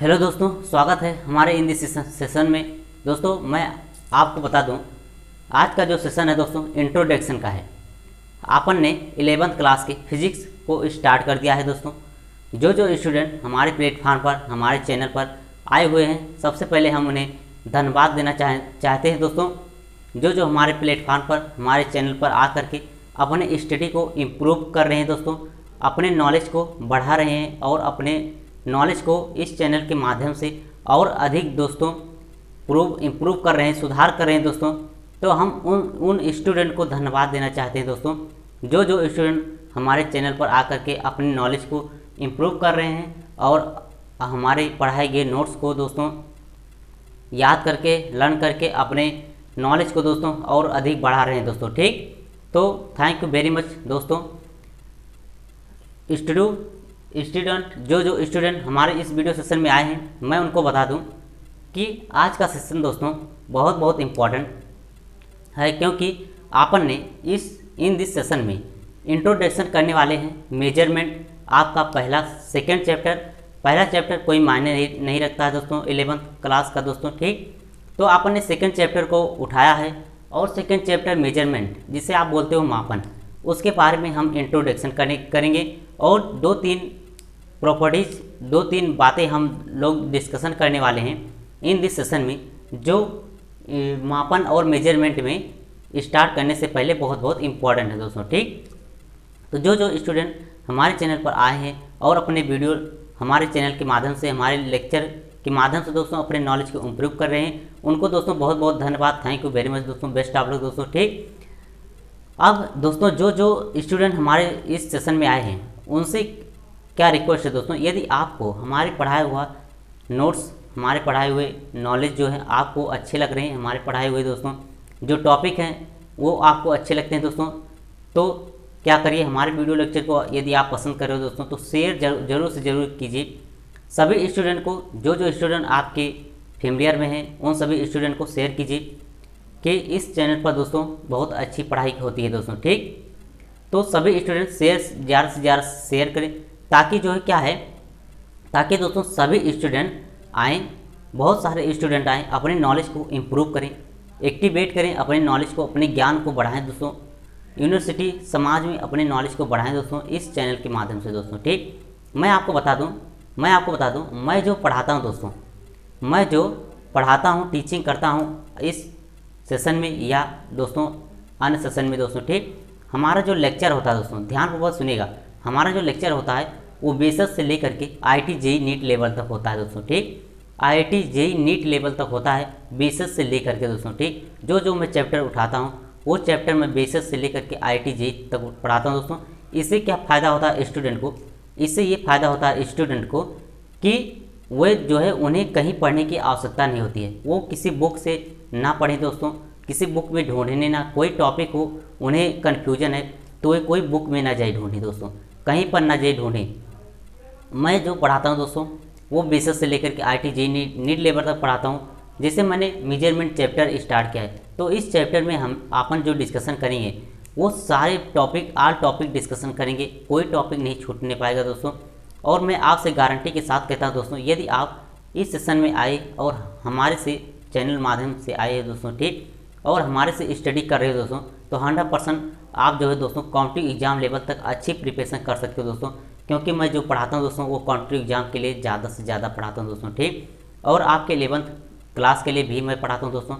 Hello दोस्तों, स्वागत है हमारे इन दिस सेशन में। दोस्तों मैं आपको बता दूं, आज का जो सेशन है दोस्तों इंट्रोडक्शन का है। अपन ने 11th क्लास के फिजिक्स को स्टार्ट कर दिया है दोस्तों। जो स्टूडेंट हमारे प्लेटफॉर्म पर हमारे चैनल पर आए हुए हैं, सबसे पहले हम उन्हें धन्यवाद देना चाहते हैं दोस्तों। जो हमारे प्लेटफॉर्म पर हमारे चैनल पर आ करके अपने स्टडी को इम्प्रूव कर रहे हैं दोस्तों, अपने नॉलेज को बढ़ा रहे हैं और अपने नॉलेज को इस चैनल के माध्यम से और अधिक दोस्तों इम्प्रूव कर रहे हैं, सुधार कर रहे हैं दोस्तों। तो हम उन स्टूडेंट को धन्यवाद देना चाहते हैं दोस्तों, जो स्टूडेंट हमारे चैनल पर आकर के अपनी नॉलेज को इम्प्रूव कर रहे हैं और हमारे पढ़ाए गए नोट्स को दोस्तों याद करके लर्न करके अपने नॉलेज को दोस्तों और अधिक बढ़ा रहे हैं दोस्तों। ठीक, तो थैंक यू वेरी मच दोस्तों। स्टूडेंट जो स्टूडेंट हमारे इस वीडियो सेशन में आए हैं, मैं उनको बता दूं कि आज का सेशन दोस्तों बहुत इम्पॉर्टेंट है, क्योंकि आपन ने इन दिस सेशन में इंट्रोडक्शन करने वाले हैं। मेजरमेंट आपका पहला चैप्टर कोई मायने नहीं रखता है दोस्तों 11th क्लास का दोस्तों। ठीक, तो आपन ने सेकेंड चैप्टर को उठाया है और सेकेंड चैप्टर मेजरमेंट, जिसे आप बोलते हो मापन, उसके बारे में हम इंट्रोडक्शन करेंगे और दो तीन बातें हम लोग डिस्कशन करने वाले हैं इन दिस सेशन में, जो मापन और मेजरमेंट में स्टार्ट करने से पहले बहुत इम्पॉर्टेंट है दोस्तों। ठीक, तो जो स्टूडेंट हमारे चैनल पर आए हैं और अपने वीडियो हमारे चैनल के माध्यम से, हमारे लेक्चर के माध्यम से दोस्तों अपने नॉलेज को इम्प्रूव कर रहे हैं, उनको दोस्तों बहुत धन्यवाद। थैंक यू वेरी मच दोस्तों, बेस्ट आप लोग दोस्तों। ठीक, अब दोस्तों जो स्टूडेंट हमारे इस सेशन में आए हैं, उनसे क्या रिक्वेस्ट है दोस्तों, यदि आपको हमारे पढ़ाया हुआ नोट्स, हमारे पढ़ाए हुए नॉलेज जो है आपको अच्छे लग रहे हैं, हमारे पढ़ाए हुए दोस्तों जो टॉपिक हैं वो आपको अच्छे लगते हैं दोस्तों, तो क्या करिए, हमारे वीडियो लेक्चर को यदि आप पसंद कर रहे हो दोस्तों, तो शेयर जरूर से ज़रूर कीजिए सभी स्टूडेंट को। जो स्टूडेंट आपके फेमिलियर में हैं, उन सभी स्टूडेंट को शेयर कीजिए कि इस चैनल पर दोस्तों बहुत अच्छी पढ़ाई होती है दोस्तों। ठीक, तो सभी स्टूडेंट ज़्यादा से ज़्यादा शेयर करें, ताकि जो है क्या है, ताकि दोस्तों सभी स्टूडेंट आएँ, बहुत सारे स्टूडेंट आएँ, अपने नॉलेज को इम्प्रूव करें, एक्टिवेट करें, अपने नॉलेज को, अपने ज्ञान को बढ़ाएं दोस्तों, यूनिवर्सिटी समाज में अपने नॉलेज को बढ़ाएं दोस्तों इस चैनल के माध्यम से दोस्तों। ठीक, मैं आपको बता दूं, मैं जो पढ़ाता हूं दोस्तों, मैं जो पढ़ाता हूं, टीचिंग करता हूं इस सेशन में या दोस्तों अन्य सेशन में दोस्तों। ठीक, हमारा जो लेक्चर होता है दोस्तों, ध्यानपूर्वक सुनिएगा, हमारा जो लेक्चर होता है वो बेसिक से लेकर के IIT JEE नीट लेवल तक होता है दोस्तों। ठीक, IIT JEE नीट लेवल तक होता है बेसिक से लेकर के दोस्तों। ठीक, जो मैं चैप्टर उठाता हूँ वो चैप्टर मैं बेसिक से लेकर के IIT JEE तक पढ़ाता हूँ दोस्तों। इससे क्या फ़ायदा होता है स्टूडेंट को, इससे ये फ़ायदा होता है स्टूडेंट को कि वे जो है उन्हें कहीं पढ़ने की आवश्यकता नहीं होती है, वो किसी बुक से ना पढ़ें दोस्तों, किसी बुक में ढूंढने ना, कोई टॉपिक हो उन्हें कन्फ्यूजन है तो वे कोई बुक में ना जाए ढूंढें दोस्तों, कहीं पर ना जाए ढूंढें। मैं जो पढ़ाता हूँ दोस्तों वो बेसिक से लेकर के IIT JEE नीट लेवल तक पढ़ाता हूँ। जैसे मैंने मेजरमेंट चैप्टर स्टार्ट किया है, तो इस चैप्टर में हम अपन जो डिस्कशन करेंगे वो सारे ऑल टॉपिक डिस्कशन करेंगे, कोई टॉपिक नहीं छूटने पाएगा दोस्तों। और मैं आपसे गारंटी के साथ कहता हूँ दोस्तों, यदि आप इस सेशन में आए और हमारे से चैनल माध्यम से आए हैं दोस्तों, ठीक, और हमारे से स्टडी कर रहे हो दोस्तों, तो 100% आप जो है दोस्तों कॉम्पिटिटिव एग्जाम लेवल तक अच्छी प्रिपरेशन कर सकते हो दोस्तों, क्योंकि मैं जो पढ़ाता हूँ दोस्तों वो कॉम्पिटिटिव एग्जाम के लिए ज़्यादा से ज़्यादा पढ़ाता हूँ दोस्तों। ठीक, और आपके 11th क्लास के लिए भी मैं पढ़ाता हूँ दोस्तों,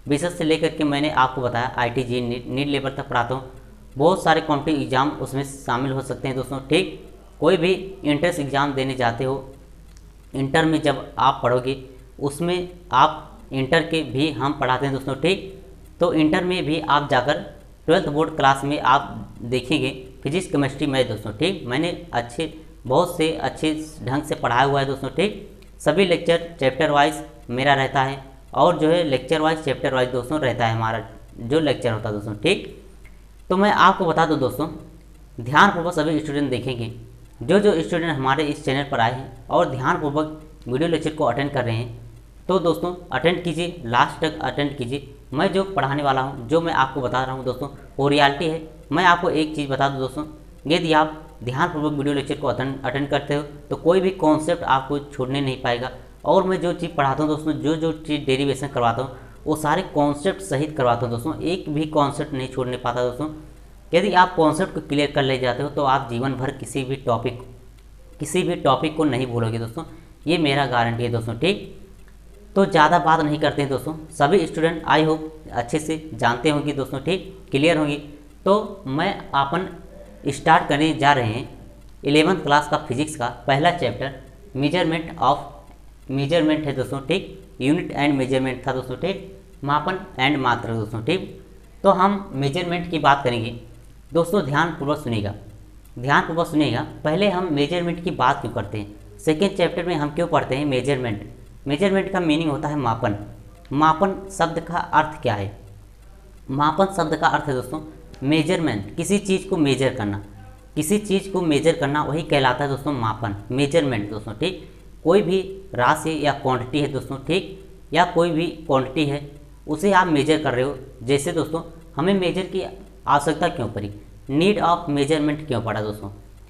बेसिक से लेकर के मैंने आपको बताया IIT JEE नीट लेवल तक पढ़ाता हूँ। बहुत सारे कॉम्पिटिटिव एग्जाम उसमें शामिल हो सकते हैं दोस्तों। ठीक, कोई भी एंट्रेंस एग्ज़ाम देने जाते हो, इंटर में जब आप पढ़ोगे उसमें आप इंटर के भी हम पढ़ाते हैं दोस्तों। ठीक, तो इंटर में भी आप जाकर 12th बोर्ड क्लास में आप देखेंगे फिजिक्स केमिस्ट्री मैथ दोस्तों। ठीक, मैंने बहुत से अच्छे ढंग से पढ़ाया हुआ है दोस्तों। ठीक, सभी लेक्चर चैप्टर वाइज मेरा रहता है और जो है लेक्चर वाइज चैप्टर वाइज दोस्तों रहता है हमारा जो लेक्चर होता है दोस्तों। ठीक, तो मैं आपको बता दूं दोस्तों, ध्यानपूर्वक सभी स्टूडेंट देखेंगे, जो स्टूडेंट हमारे इस चैनल पर आए हैं और ध्यानपूर्वक वीडियो लेक्चर को अटेंड कर रहे हैं, तो दोस्तों अटेंड कीजिए, लास्ट तक अटेंड कीजिए। मैं जो पढ़ाने वाला हूँ, जो मैं आपको बता रहा हूँ दोस्तों, वो रियलिटी है। मैं आपको एक चीज़ बता दूँ दोस्तों, यदि आप ध्यानपूर्वक वीडियो लेक्चर को अटेंड करते हो तो कोई भी कॉन्सेप्ट आपको छूटने नहीं पाएगा। और मैं जो चीज़ पढ़ाता हूँ दोस्तों, जो जो चीज़ डेरिवेशन करवाता हूँ वो सारे कॉन्सेप्ट सहित करवाता हूँ दोस्तों, एक भी कॉन्सेप्ट नहीं छोड़ने पाता दोस्तों। यदि आप कॉन्सेप्ट को क्लियर कर ले जाते हो तो आप जीवन भर किसी भी टॉपिक को नहीं भूलोगे दोस्तों, ये मेरा गारंटी है दोस्तों, ठीक। तो ज़्यादा बात नहीं करते हैं दोस्तों, सभी स्टूडेंट आई होप अच्छे से जानते होंगे दोस्तों, ठीक, क्लियर होंगे। तो मैं अपन स्टार्ट करने जा रहे हैं 11th क्लास का फिजिक्स का पहला चैप्टर मेजरमेंट है दोस्तों, ठीक। यूनिट एंड मेजरमेंट था दोस्तों, ठीक, मापन एंड मात्रा दोस्तों, ठीक। तो हम मेजरमेंट की बात करेंगे दोस्तों, ध्यानपूर्वक सुनिएगा। पहले हम मेजरमेंट की बात क्यों करते हैं, सेकेंड चैप्टर में हम क्यों पढ़ते हैं मेजरमेंट का मीनिंग होता है मापन शब्द का अर्थ क्या है। मापन शब्द का अर्थ है दोस्तों मेजरमेंट, किसी चीज़ को मेजर करना वही कहलाता है दोस्तों मापन, मेजरमेंट दोस्तों, ठीक। कोई भी राशि या क्वांटिटी है दोस्तों, ठीक, या कोई भी क्वांटिटी है उसे आप मेजर कर रहे हो। जैसे दोस्तों हमें मेजर की आवश्यकता क्यों पड़ी, नीड ऑफ मेजरमेंट क्यों पड़ा दोस्तों,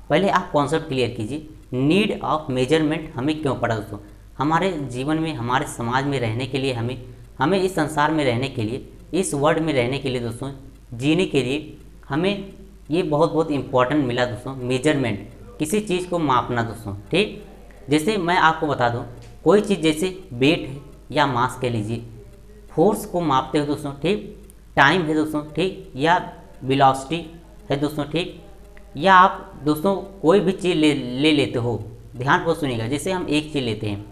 पहले आप कॉन्सेप्ट क्लियर कीजिए। नीड ऑफ मेजरमेंट हमें क्यों पड़ा दोस्तों, हमारे जीवन में, हमारे समाज में रहने के लिए, हमें इस संसार में रहने के लिए, इस वर्ल्ड में रहने के लिए दोस्तों, जीने के लिए हमें ये बहुत इम्पॉर्टेंट मिला दोस्तों, मेजरमेंट, किसी चीज़ को मापना दोस्तों, ठीक। जैसे मैं आपको बता दूं, कोई चीज़ जैसे वेट है या मास कह लीजिए, फोर्स को मापते हो दोस्तों, ठीक, टाइम है दोस्तों, ठीक, या वेलोसिटी है दोस्तों, ठीक, या आप दोस्तों कोई भी चीज़ ले लेते हो, ध्यानपूर्वक सुनिएगा। जैसे हम एक चीज़ लेते हैं,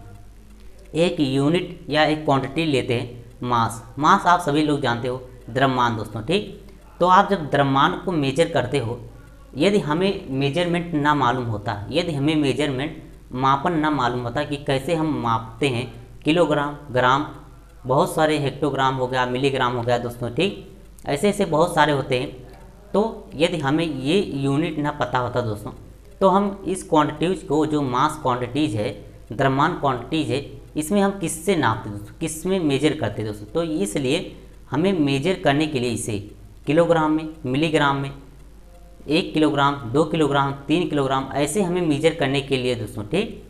एक यूनिट या एक क्वांटिटी लेते हैं, मास आप सभी लोग जानते हो, द्रव्यमान दोस्तों, ठीक। तो आप जब द्रव्यमान को मेजर करते हो, यदि हमें मेजरमेंट ना मालूम होता, यदि हमें मेजरमेंट मापन ना मालूम होता कि कैसे हम मापते हैं, किलोग्राम, ग्राम, बहुत सारे हेक्टोग्राम हो गया, मिलीग्राम हो गया दोस्तों, ठीक, ऐसे बहुत सारे होते हैं। तो यदि हमें ये यूनिट ना पता होता दोस्तों, तो हम इस क्वांटिटीज़ को, जो मास क्वांटिटीज़ है, द्रव्यमान क्वांटिटीज़ है, इसमें हम किससे नापते दोस्तों, किस में मेजर करते दोस्तों। तो इसलिए हमें मेजर करने के लिए इसे किलोग्राम में, मिलीग्राम में, 1 किलोग्राम, 2 किलोग्राम, 3 किलोग्राम, ऐसे हमें मेजर करने के लिए दोस्तों, ठीक,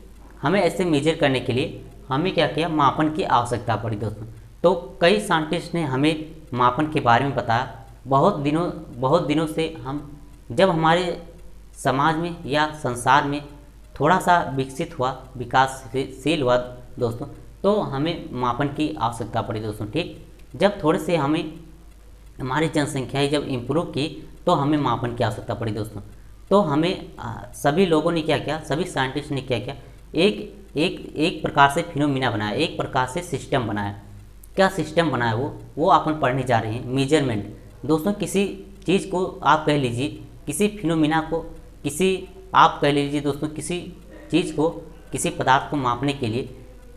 हमें ऐसे मेजर करने के लिए हमें क्या किया, मापन की आवश्यकता पड़ी दोस्तों। तो कई साइंटिस्ट ने हमें मापन के बारे में बताया। बहुत दिनों से हम, जब हमारे समाज में या संसार में थोड़ा सा विकासशील हुआ दोस्तों, तो हमें मापन की आवश्यकता पड़ी दोस्तों, ठीक। जब थोड़े से हमारी जनसंख्या जब इम्प्रूव की तो हमें मापन की आवश्यकता पड़ी दोस्तों। तो हमें सभी लोगों ने क्या किया, सभी साइंटिस्ट ने क्या किया, एक प्रकार से फिनोमिना बनाया, एक प्रकार से सिस्टम बनाया। क्या सिस्टम बनाया वो अपन पढ़ने जा रहे हैं, मेजरमेंट दोस्तों। किसी चीज़ को आप कह लीजिए, किसी फिनोमिना को, आप कह लीजिए दोस्तों, किसी चीज़ को, किसी पदार्थ को मापने के लिए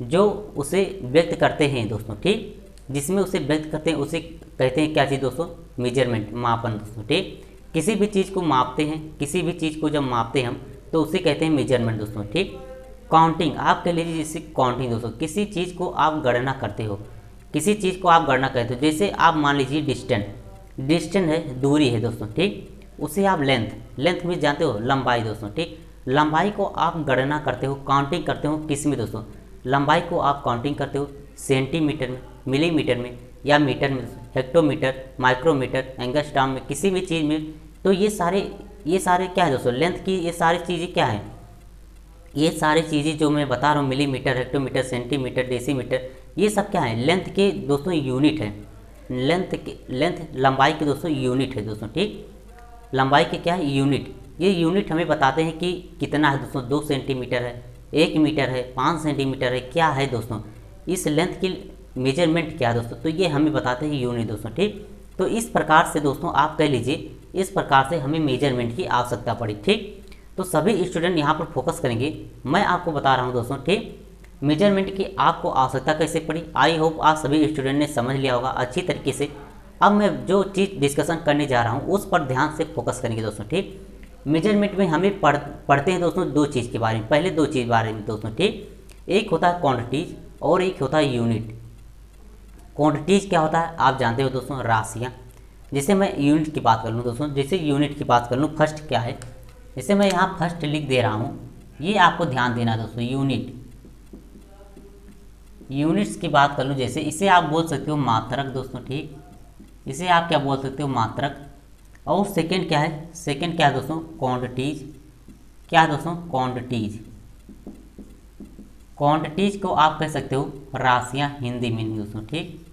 जो उसे व्यक्त करते हैं दोस्तों, ठीक, जिसमें उसे व्यक्त करते हैं उसे कहते हैं क्या चीज़ दोस्तों, मेजरमेंट, मापन दोस्तों, ठीक। किसी भी चीज़ को मापते हैं, किसी भी चीज़ को जब मापते हैं हम तो उसे कहते हैं मेजरमेंट दोस्तों, ठीक। काउंटिंग आप कह लीजिए, जैसे काउंटिंग दोस्तों, किसी चीज़ को आप गणना करते हो, किसी चीज़ को आप गणना करते हो। जैसे आप मान लीजिए डिस्टेंस है, दूरी है दोस्तों, ठीक, उसे आप लेंथ में जानते हो, लंबाई दोस्तों, ठीक। लंबाई को आप गणना करते हो, काउंटिंग करते हो, किस में दोस्तों, लंबाई को आप काउंटिंग करते हो सेंटीमीटर में, मिलीमीटर में या मीटर में, हेक्टोमीटर, माइक्रोमीटर, एंगस्ट्रॉम में, किसी भी चीज़ में। तो ये सारे क्या है दोस्तों, लेंथ की ये सारी चीज़ें क्या है, ये सारी चीज़ें जो मैं बता रहा हूँ, मिलीमीटर, हेक्टोमीटर, सेंटीमीटर, डेसीमीटर, ये सब क्या है, लेंथ के दोस्तों यूनिट है। लेंथ लंबाई के दोस्तों यूनिट है दोस्तों, ठीक, लंबाई के क्या है, यूनिट। ये यूनिट हमें बताते हैं कि कितना है दोस्तों, 2 सेंटीमीटर है, 1 मीटर है, 5 सेंटीमीटर है, क्या है दोस्तों, इस लेंथ की मेजरमेंट क्या है दोस्तों, तो ये हमें बताते हैं यूनिट दोस्तों, ठीक। तो इस प्रकार से दोस्तों आप कह लीजिए, इस प्रकार से हमें मेजरमेंट की आवश्यकता पड़ी, ठीक। तो सभी स्टूडेंट यहाँ पर फोकस करेंगे, मैं आपको बता रहा हूँ दोस्तों, ठीक, मेजरमेंट की आपको आवश्यकता कैसे पड़ी। आई होप आप सभी स्टूडेंट ने समझ लिया होगा अच्छी तरीके से। अब मैं जो चीज़ डिस्कशन करने जा रहा हूँ उस पर ध्यान से फोकस करेंगे दोस्तों, ठीक। मेजरमेंट में हमें पढ़ते हैं दोस्तों 2 चीज़ के बारे में, पहले 2 चीज़ बारे में दोस्तों, ठीक। एक होता है क्वांटिटीज और एक होता है यूनिट। क्वांटिटीज़ क्या होता है आप जानते हो दोस्तों, राशियाँ। जैसे मैं यूनिट की बात कर लूँ दोस्तों, जैसे यूनिट की बात कर लूँ, फर्स्ट क्या है, जैसे मैं यहाँ फर्स्ट लिख दे रहा हूँ, ये आपको ध्यान देना दोस्तों, यूनिट यूनिट्स की बात कर लूँ, जैसे इसे आप बोल सकते हो मात्रक दोस्तों, ठीक, इसे आप क्या बोल सकते हो मात्रक। और सेकंड क्या है, सेकंड क्या है दोस्तों, क्वांटिटीज। क्या है दोस्तों, क्वांटिटीज। क्वांटिटीज को आप कह सकते हो राशियां हिंदी में दोस्तों, ठीक,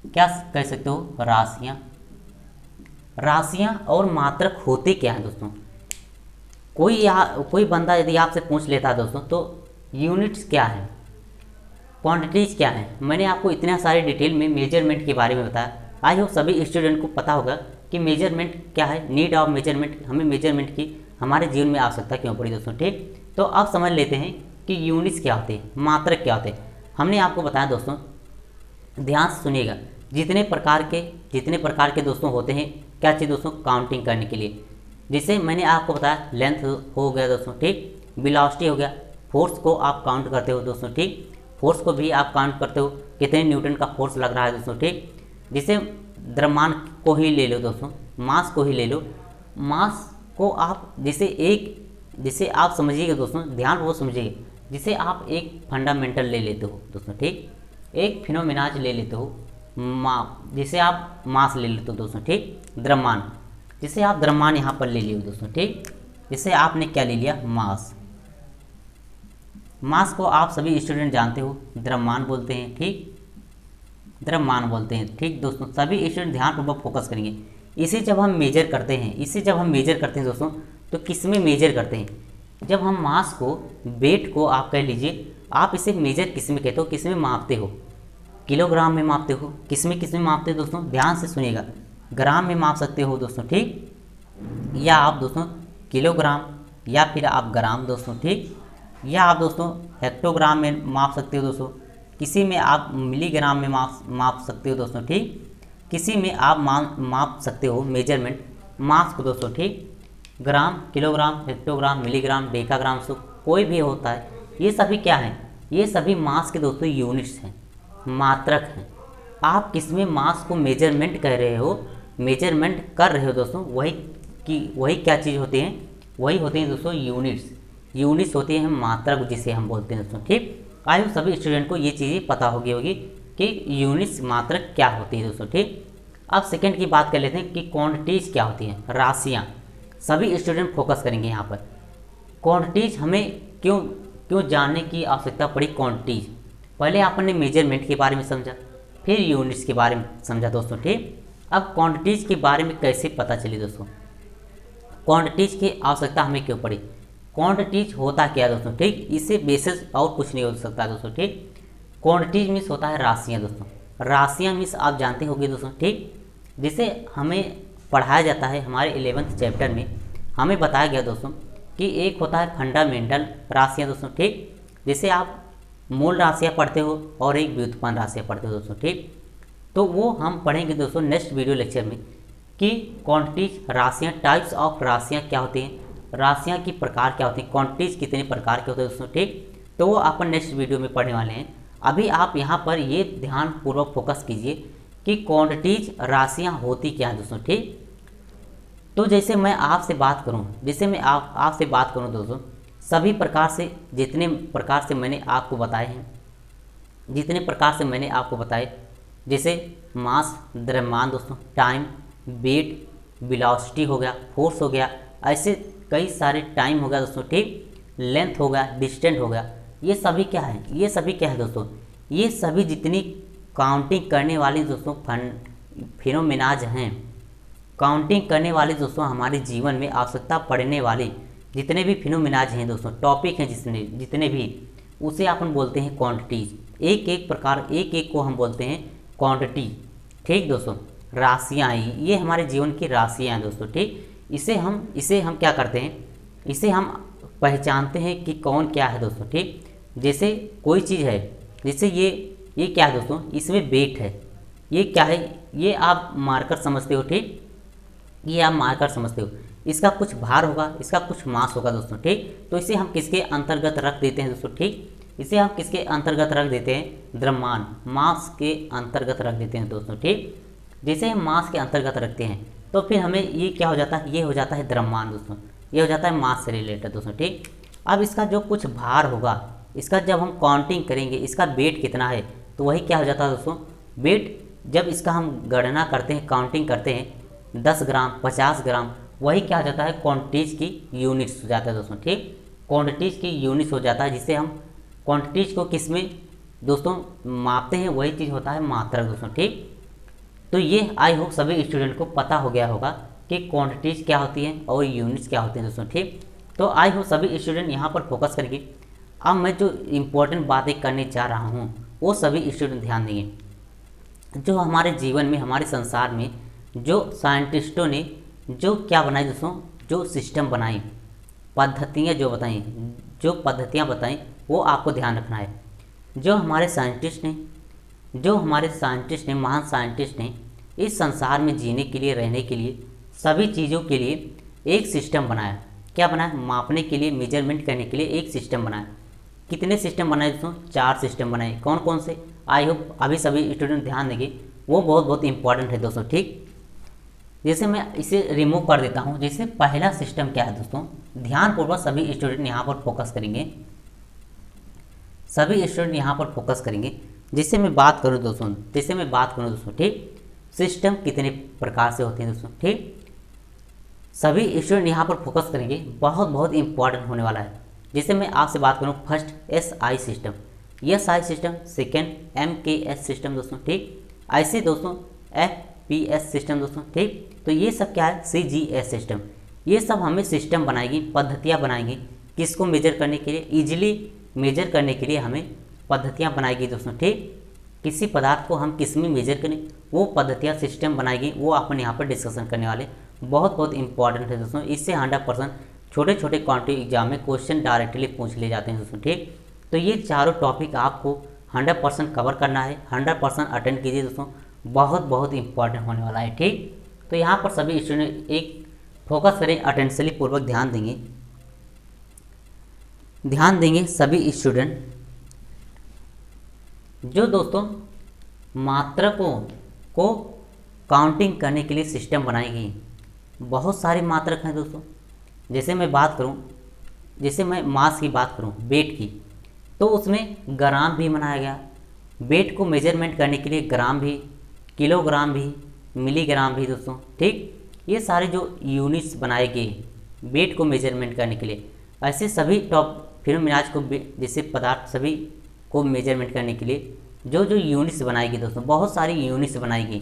क्या कह सकते हो, राशियां। राशियां और मात्रक होते क्या है दोस्तों, कोई बंदा यदि आपसे पूछ लेता है दोस्तों तो यूनिट्स क्या है, क्वांटिटीज क्या है। मैंने आपको इतना सारे डिटेल में मेजरमेंट के बारे में बताया। आई होप सभी स्टूडेंट को पता होगा कि मेजरमेंट क्या है, नीड ऑफ मेजरमेंट, हमें मेजरमेंट की हमारे जीवन में आवश्यकता क्यों पड़ी दोस्तों, ठीक। तो अब समझ लेते हैं कि यूनिट्स क्या होते हैं, मात्रक क्या होते हैं। हमने आपको बताया दोस्तों, ध्यान से सुनिएगा, जितने प्रकार के दोस्तों होते हैं, क्या चीज़ दोस्तों, काउंटिंग करने के लिए। जैसे मैंने आपको बताया लेंथ हो गया दोस्तों, ठीक, वेलोसिटी हो गया, फोर्स को आप काउंट करते हो दोस्तों, ठीक, फोर्स को भी आप काउंट करते हो, कितने न्यूटन का फोर्स लग रहा है दोस्तों, ठीक। जैसे द्रव्यमान को ही ले लो दोस्तों, मास को ही ले लो, मास को आप जैसे आप समझिएगा दोस्तों, ध्यान वो समझिएगा, जिसे आप एक फंडामेंटल ले लेते हो दोस्तों, ठीक, एक फिनोमिनाज ले लेते हो, जिसे आप मास ले लेते हो दोस्तों, ठीक, द्रव्यमान, जिसे आप द्रव्यमान यहाँ पर ले लियो दोस्तों, ठीक, जिसे आपने क्या ले लिया, मास। मास को आप सभी स्टूडेंट जानते हो द्रव्यमान बोलते हैं, ठीक, द्रव्यमान बोलते हैं, ठीक दोस्तों। सभी स्टूडेंट ध्यानपूर्वक फोकस करेंगे। इसे जब हम मेजर करते हैं दोस्तों, तो किस में मेजर करते हैं, जब हम मास को, वेट को आप कह लीजिए, आप इसे मेजर किस में कहते हो, किस में मापते हो, किलोग्राम में मापते हो, किस में मापते हो दोस्तों, ध्यान से सुनिएगा, ग्राम में माप सकते हो दोस्तों, ठीक, या आप दोस्तों किलोग्राम, या फिर आप ग्राम दोस्तों, ठीक, या आप दोस्तों हेक्टोग्राम में माप सकते हो दोस्तों, किसी में आप मिलीग्राम में माप सकते हो दोस्तों, ठीक, किसी में आप माप सकते हो मेजरमेंट मास को दोस्तों, ठीक, ग्राम, किलोग्राम, हेक्टोग्राम, मिलीग्राम, डेकाग्राम, सो कोई भी होता है, ये सभी क्या हैं, ये सभी मास के दोस्तों यूनिट्स हैं, मात्रक हैं। आप किसमें मास को मेजरमेंट कह रहे हो, मेजरमेंट कर रहे हो दोस्तों, वही क्या चीज़ होते हैं, वही होते हैं दोस्तों यूनिट्स होते हैं मात्रक, जिसे हम बोलते हैं दोस्तों, ठीक। आई होप सभी स्टूडेंट को ये चीज़ें पता होगी कि यूनिट्स मात्रक क्या होती है दोस्तों, ठीक। अब सेकंड की बात कर लेते हैं कि क्वांटिटीज क्या होती हैं, राशियाँ। सभी स्टूडेंट फोकस करेंगे यहाँ पर। क्वांटिटीज हमें क्यों जानने की आवश्यकता पड़ी, क्वांटिटीज। पहले आपने मेजरमेंट के बारे में समझा, फिर यूनिट्स के बारे में समझा दोस्तों, ठीक। अब क्वांटिटीज के बारे में कैसे पता चली दोस्तों, क्वांटिटीज की आवश्यकता हमें क्यों पड़ी, क्वांटिटीज होता क्या है दोस्तों, ठीक, इससे बेसिस और कुछ नहीं हो सकता दोस्तों, ठीक। क्वांटिटीज मीन्स होता है राशियाँ दोस्तों, राशियाँ मीन्स आप जानते होंगे दोस्तों, ठीक, जिसे हमें पढ़ाया जाता है हमारे 11th चैप्टर में, हमें बताया गया दोस्तों कि एक होता है फंडामेंटल राशियाँ दोस्तों, ठीक, जिसे आप मूल राशियाँ पढ़ते हो, और एक व्युत्पन्न राशियाँ पढ़ते हो दोस्तों, ठीक। तो वो हम पढ़ेंगे दोस्तों नेक्स्ट वीडियो लेक्चर में कि क्वांटिटीज, राशियाँ, टाइप्स ऑफ राशियाँ क्या होती हैं, राशियाँ की प्रकार क्या होती हैं, क्वांटिटीज कितने प्रकार के होते हैं दोस्तों, ठीक। तो वो अपन नेक्स्ट वीडियो में पढ़ने वाले हैं। अभी आप यहाँ पर ये ध्यानपूर्वक फोकस कीजिए कि क्वांटिटीज, राशियाँ होती क्या हैं दोस्तों, ठीक। तो जैसे मैं आपसे बात करूँ, आपसे बात करूँ दोस्तों, सभी प्रकार से जितने प्रकार से मैंने आपको बताए हैं, जैसे मास, द्रव्यमान दोस्तों, टाइम, वेट, वेलोसिटी हो गया, फोर्स हो गया, ऐसे कई सारे, टाइम हो गया दोस्तों, ठीक, लेंथ हो गया, डिस्टेंस हो गया, ये सभी क्या है दोस्तों, ये सभी जितनी काउंटिंग करने वाली दोस्तों फिनोमेनाज हैं, काउंटिंग करने वाले दोस्तों, हमारे जीवन में आवश्यकता पड़ने वाले जितने भी फिनोमेनाज हैं दोस्तों, टॉपिक हैं जितने भी, उसे अपन बोलते हैं क्वांटिटीज। एक एक को हम बोलते हैं क्वांटिटी, ठीक दोस्तों। राशियाँ, ये हमारे जीवन की राशियाँ हैं दोस्तों, ठीक। इसे हम क्या करते हैं, इसे हम पहचानते हैं कि कौन क्या है दोस्तों, ठीक। जैसे कोई चीज़ है, जैसे ये क्या है दोस्तों, इसमें वेट है, ये क्या है, ये आप मार्कर समझते हो, ठीक, ये आप मार्कर समझते हो, इसका कुछ भार होगा, इसका कुछ मास होगा दोस्तों, ठीक। तो इसे हम किसके अंतर्गत रख देते हैं दोस्तों, ठीक, इसे हम किसके अंतर्गत रख देते हैं, द्रव्यमान, मास के अंतर्गत रख देते हैं दोस्तों, ठीक। जैसे हम मास के अंतर्गत रखते हैं तो फिर हमें ये क्या हो जाता है, ये हो जाता है द्रव्यमान दोस्तों, ये हो जाता है मास से रिलेटेड दोस्तों, ठीक। अब इसका जो कुछ भार होगा, इसका जब हम काउंटिंग करेंगे इसका वेट कितना है, तो वही क्या हो जाता है दोस्तों, वेट जब इसका हम गणना करते हैं, काउंटिंग करते हैं 10 ग्राम 50 ग्राम, वही क्या हो जाता है, क्वांटिटीज़ की यूनिट्स हो जाता है दोस्तों। ठीक, क्वांटिटीज़ की यूनिट्स हो जाता है, जिससे हम क्वांटिटीज़ को किस में दोस्तों मापते हैं, वही चीज़ होता है मात्रक दोस्तों। ठीक, तो ये आई होप सभी स्टूडेंट को पता हो गया होगा कि क्वांटिटीज़ क्या होती हैं और यूनिट्स क्या होती हैं दोस्तों। ठीक, तो आई होप सभी स्टूडेंट यहाँ पर फोकस करके अब मैं जो इम्पोर्टेंट बातें करने जा रहा हूँ वो सभी स्टूडेंट ध्यान देंगे। जो हमारे जीवन में, हमारे संसार में जो साइंटिस्टों ने जो क्या बनाई दोस्तों, जो सिस्टम बनाई, पद्धतियाँ जो बताई, जो पद्धतियाँ बताई, वो आपको ध्यान रखना है। जो हमारे साइंटिस्ट ने महान साइंटिस्ट ने इस संसार में जीने के लिए, रहने के लिए, सभी चीज़ों के लिए एक सिस्टम बनाया। क्या बनाया, मापने के लिए, मेजरमेंट करने के लिए एक सिस्टम बनाया। कितने सिस्टम बनाए दोस्तों, 4 सिस्टम बनाए। कौन कौन से, आई होप अभी सभी स्टूडेंट ध्यान देंगे, वो बहुत बहुत इंपॉर्टेंट है दोस्तों। ठीक, जैसे मैं इसे रिमूव कर देता हूँ। जैसे पहला सिस्टम क्या है दोस्तों, ध्यानपूर्वक सभी स्टूडेंट यहाँ पर फोकस करेंगे, सभी स्टूडेंट यहाँ पर फोकस करेंगे। जिससे मैं बात करूँ दोस्तों, ठीक, सिस्टम कितने प्रकार से होते हैं दोस्तों। ठीक, सभी स्टूडेंट यहाँ पर फोकस करेंगे, बहुत बहुत इंपॉर्टेंट होने वाला है। जैसे मैं आपसे बात करूँ, first SI system, SI system, second MKS system दोस्तों। ठीक, ऐसे दोस्तों FPS सिस्टम दोस्तों। ठीक, तो ये सब क्या है, CGS सिस्टम। ये सब हमें सिस्टम बनाएगी, पद्धतियाँ बनाएगी, किसको मेजर करने के लिए, ईजिली मेजर करने के लिए हमें पद्धतियाँ बनाएगी दोस्तों। ठीक, किसी पदार्थ को हम किस में मेजर करें, वो पद्धतियाँ सिस्टम बनाएगी, वो अपन यहाँ पर डिस्कशन करने वाले। बहुत बहुत इंपॉर्टेंट है दोस्तों। इससे 100% छोटे छोटे क्वांटिटी एग्जाम में क्वेश्चन डायरेक्टली पूछ ले जाते हैं दोस्तों। ठीक, तो ये चारों टॉपिक आपको 100% कवर करना है, 100% अटेंड कीजिए दोस्तों, बहुत बहुत इंपॉर्टेंट होने वाला है। ठीक, तो यहाँ पर सभी स्टूडेंट एक फोकस करें, अटेंशनली पूर्वक ध्यान देंगे सभी स्टूडेंट। जो दोस्तों मात्रकों को काउंटिंग करने के लिए सिस्टम बनाएगी, बहुत सारे मात्रक हैं दोस्तों। जैसे मैं मास की बात करूं, वेट की, तो उसमें ग्राम भी बनाया गया। वेट को मेजरमेंट करने के लिए ग्राम भी, किलोग्राम भी, मिलीग्राम भी दोस्तों। ठीक, ये सारे जो यूनिट्स बनाए गए वेट को मेजरमेंट करने के लिए, ऐसे सभी फिर मिनाज को, जैसे पदार्थ सभी को मेजरमेंट करने के लिए जो जो यूनिट्स बनाएगी दोस्तों, बहुत सारी यूनिट्स बनाएगी।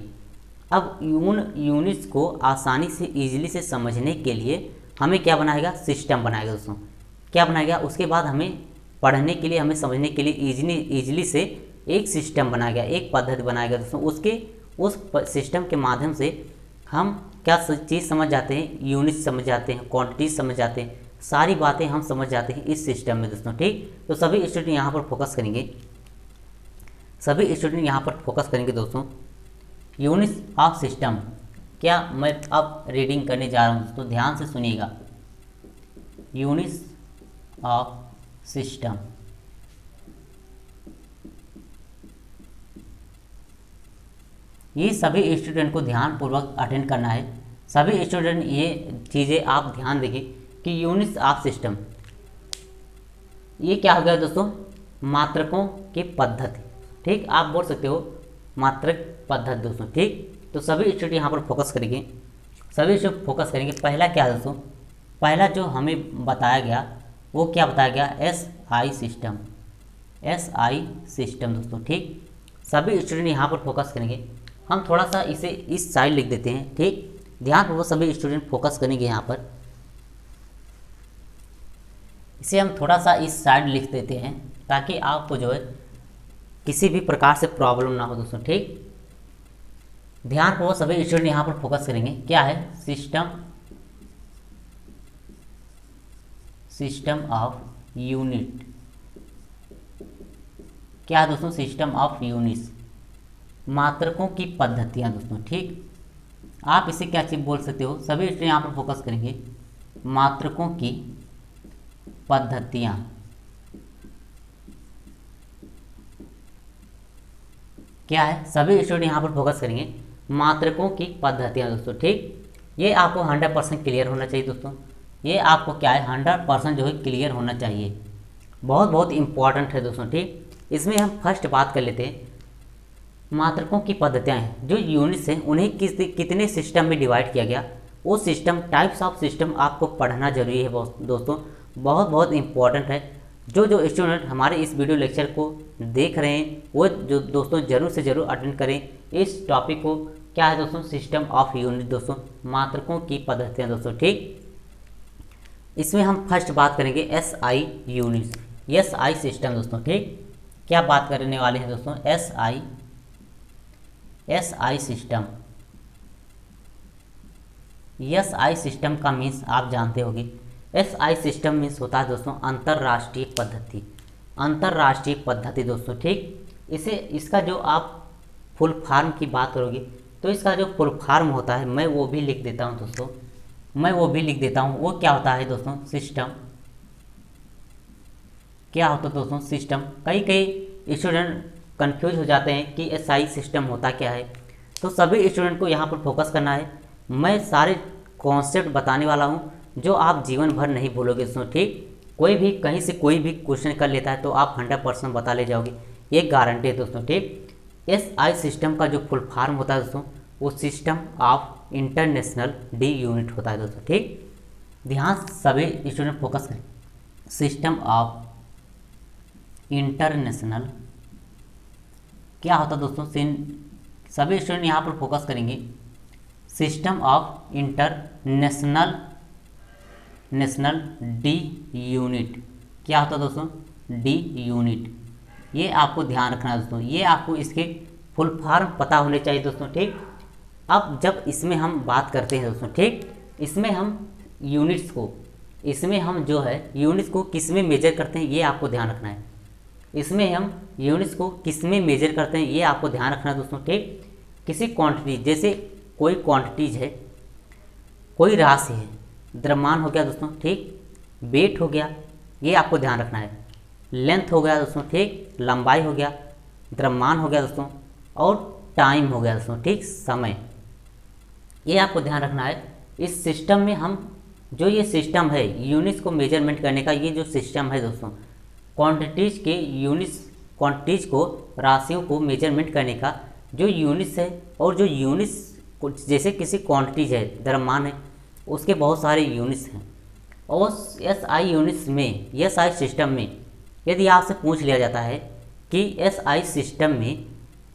अब उन यूनिट्स को आसानी से, ईजिली से समझने के लिए हमें क्या बनाएगा, सिस्टम बनाएगा दोस्तों। क्या बनाएगा, उसके बाद हमें पढ़ने के लिए, हमें समझने के लिए ईजिली से एक सिस्टम बनाएगा, एक पद्धति बनाएगा दोस्तों। उस सिस्टम के माध्यम से हम क्या चीज़ समझ जाते हैं, यूनिट्स समझ जाते हैं, क्वांटिटीज समझ जाते हैं, सारी बातें हम समझ जाते हैं इस सिस्टम में दोस्तों। ठीक, तो सभी स्टूडेंट यहाँ पर फोकस करेंगे दोस्तों, यूनिट्स ऑफ सिस्टम। क्या मैं अब रीडिंग करने जा रहा हूँ दोस्तों, ध्यान से सुनिएगा। यूनिट्स ऑफ सिस्टम, ये सभी स्टूडेंट को ध्यानपूर्वक अटेंड करना है। सभी स्टूडेंट ये चीज़ें आप ध्यान देंगे कि यूनिट्स ऑफ सिस्टम ये क्या हो गया दोस्तों, मात्रकों की पद्धति। ठीक, आप बोल सकते हो मात्रक पद्धति दोस्तों। ठीक, तो सभी स्टूडेंट यहाँ पर फोकस करेंगे, पहला क्या है दोस्तों, पहला जो हमें बताया गया वो क्या बताया गया, SI सिस्टम दोस्तों। ठीक, सभी स्टूडेंट यहाँ पर फोकस करेंगे। हम थोड़ा सा इसे इस साइड लिख देते हैं। ठीक, ध्यानपूर्वक सभी स्टूडेंट फोकस करेंगे यहाँ पर, इसे हम थोड़ा सा इस साइड लिख देते हैं ताकि आपको जो है किसी भी प्रकार से प्रॉब्लम ना हो दोस्तों। ठीक, ध्यानपूर्वक सभी स्टूडेंट यहाँ पर फोकस करेंगे। क्या है, सिस्टम ऑफ यूनिट। क्या है दोस्तों, सिस्टम ऑफ यूनिट्स, मात्रकों की पद्धतियाँ दोस्तों। ठीक, आप इसे क्या चीज बोल सकते हो, सभी स्टूडेंट यहाँ पर फोकस करेंगे, मात्रकों की पद्धतियाँ। क्या है, सभी स्टूडेंट यहाँ पर फोकस करेंगे, मात्रकों की पद्धतियाँ दोस्तों। ठीक, ये आपको 100% क्लियर होना चाहिए दोस्तों। ये आपको क्या है, 100% जो है क्लियर होना चाहिए। बहुत बहुत इम्पॉर्टेंट है दोस्तों, ठीक। इसमें हम फर्स्ट बात कर लेते हैं मात्रकों की पद्धतियाँ हैं, जो यूनिट्स हैं उन्हें कितने सिस्टम में डिवाइड किया गया, वो सिस्टम, टाइप्स ऑफ सिस्टम आपको पढ़ना जरूरी है दोस्तों, बहुत बहुत इम्पॉर्टेंट है। जो स्टूडेंट हमारे इस वीडियो लेक्चर को देख रहे हैं वो जो दोस्तों ज़रूर से ज़रूर अटेंड करें इस टॉपिक को। क्या है दोस्तों? सिस्टम ऑफ यूनिट दोस्तों, मात्रकों की पद्धतियाँ दोस्तों, ठीक। इसमें हम फर्स्ट बात करेंगे SI यूनिट्स, SI सिस्टम दोस्तों, ठीक। क्या बात करने वाले हैं दोस्तों? SI system. SI सिस्टम का मीन्स आप जानते होंगे। SI सिस्टम मीन्स होता है दोस्तों अंतर्राष्ट्रीय पद्धति, अंतर्राष्ट्रीय पद्धति दोस्तों, ठीक। इसका जो आप फुल फॉर्म की बात करोगे तो इसका जो फुल फॉर्म होता है मैं वो भी लिख देता हूँ दोस्तों, वो क्या होता है दोस्तों? सिस्टम। क्या होता है दोस्तों? सिस्टम। कई स्टूडेंट कंफ्यूज हो जाते हैं कि SI सिस्टम होता क्या है, तो सभी स्टूडेंट को यहाँ पर फोकस करना है। मैं सारे कॉन्सेप्ट बताने वाला हूँ जो आप जीवन भर नहीं भूलोगे दोस्तों, ठीक। कोई भी कहीं से कोई भी क्वेश्चन कर लेता है तो आप 100% बता ले जाओगे, ये गारंटी है दोस्तों, ठीक। SI सिस्टम का जो फुल फॉर्म होता है दोस्तों वो system of international de unit होता है दोस्तों, ठीक। ध्यान सभी स्टूडेंट फोकस करें। सिस्टम ऑफ इंटरनेशनल क्या होता है दोस्तों? सभी स्टूडेंट यहाँ पर फोकस करेंगे। System of international de unit क्या होता है दोस्तों? D unit. ये आपको ध्यान रखना है दोस्तों, ये आपको इसके फुल फॉर्म पता होने चाहिए दोस्तों, ठीक। अब जब इसमें हम बात करते हैं दोस्तों, ठीक, इसमें हम यूनिट्स को, इसमें हम जो है यूनिट्स को किस में मेजर करते हैं ये आपको ध्यान रखना है। इसमें हम यूनिट्स को किस में मेजर करते हैं ये आपको ध्यान रखना है दोस्तों, ठीक। किसी क्वांटिटी, जैसे कोई क्वांटिटीज है, कोई राशि है, द्रव्यमान हो गया दोस्तों, ठीक, वेट हो गया, ये आपको ध्यान रखना है, लेंथ हो गया दोस्तों, ठीक, लंबाई हो गया, द्रव्यमान हो गया दोस्तों, और टाइम हो गया दोस्तों, ठीक, समय, ये आपको ध्यान रखना है। इस सिस्टम में हम जो ये सिस्टम है यूनिट्स को मेजरमेंट करने का, ये जो सिस्टम है दोस्तों क्वांटिटीज़ के यूनिट्स, क्वांटिटीज़ को, राशियों को मेजरमेंट करने का जो यूनिट्स है, और जो यूनिट्स जैसे किसी क्वांटिटीज है, द्रव्यमान है, उसके बहुत सारे यूनिट्स हैं। और SI यूनिट्स में, SI सिस्टम में यदि आपसे पूछ लिया जाता है कि SI सिस्टम में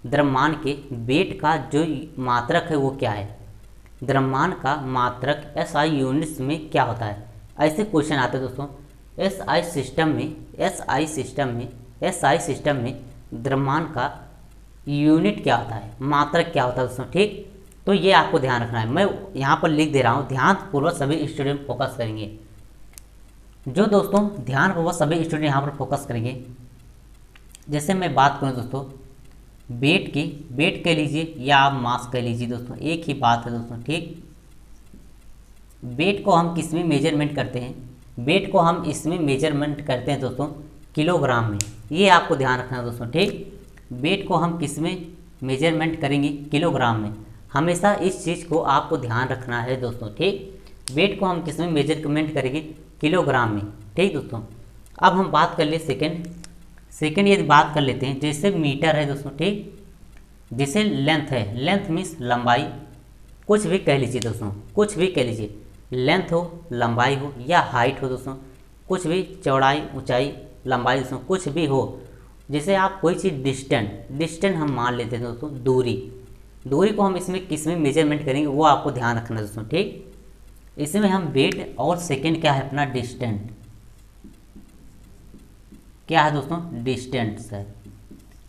द्रव्यमान के वेट का जो मात्रक है वो क्या है, द्रव्यमान का मात्रक SI यूनिट्स में क्या होता है, ऐसे क्वेश्चन आते हैं दोस्तों। SI सिस्टम में द्रव्यमान का यूनिट क्या होता है, मात्रक क्या होता है दोस्तों, ठीक। तो ये आपको ध्यान रखना है, मैं यहाँ पर लिख दे रहा हूँ, ध्यानपूर्वक सभी स्टूडेंट फोकस करेंगे। जो दोस्तों ध्यानपूर्वक सभी स्टूडेंट यहाँ पर फोकस करेंगे, जैसे मैं बात करूँ दोस्तों वेट की, वेट कह लीजिए या आप मास कह लीजिए दोस्तों, एक ही बात है दोस्तों, ठीक। वेट को हम किस में मेजरमेंट करते हैं? वेट को हम इसमें मेजरमेंट करते हैं दोस्तों किलोग्राम में, ये आपको ध्यान रखना है दोस्तों, ठीक। वेट को हम किस में मेजरमेंट करेंगे? किलोग्राम में। हमेशा इस चीज़ को आपको ध्यान रखना है दोस्तों, ठीक। वेट को हम किस में मेजरमेंट करेंगे? किलोग्राम में, ठीक दोस्तों। अब हम बात कर ले सेकेंड यदि बात कर लेते हैं, जैसे मीटर है दोस्तों, ठीक, जैसे लेंथ है, लेंथ मीन्स लंबाई, कुछ भी कह लीजिए दोस्तों, कुछ भी कह लीजिए, लेंथ हो, लंबाई हो या हाइट हो दोस्तों, कुछ भी, चौड़ाई, ऊंचाई, लंबाई दोस्तों, कुछ भी हो। जैसे आप कोई चीज़ डिस्टेंट हम मान लेते हैं दोस्तों, दूरी को हम इसमें किस में मेजरमेंट करेंगे वो आपको ध्यान रखना है दोस्तों, ठीक। इसमें हम वेट और सेकेंड क्या है अपना डिस्टेंट, क्या है दोस्तों? डिस्टेंस है।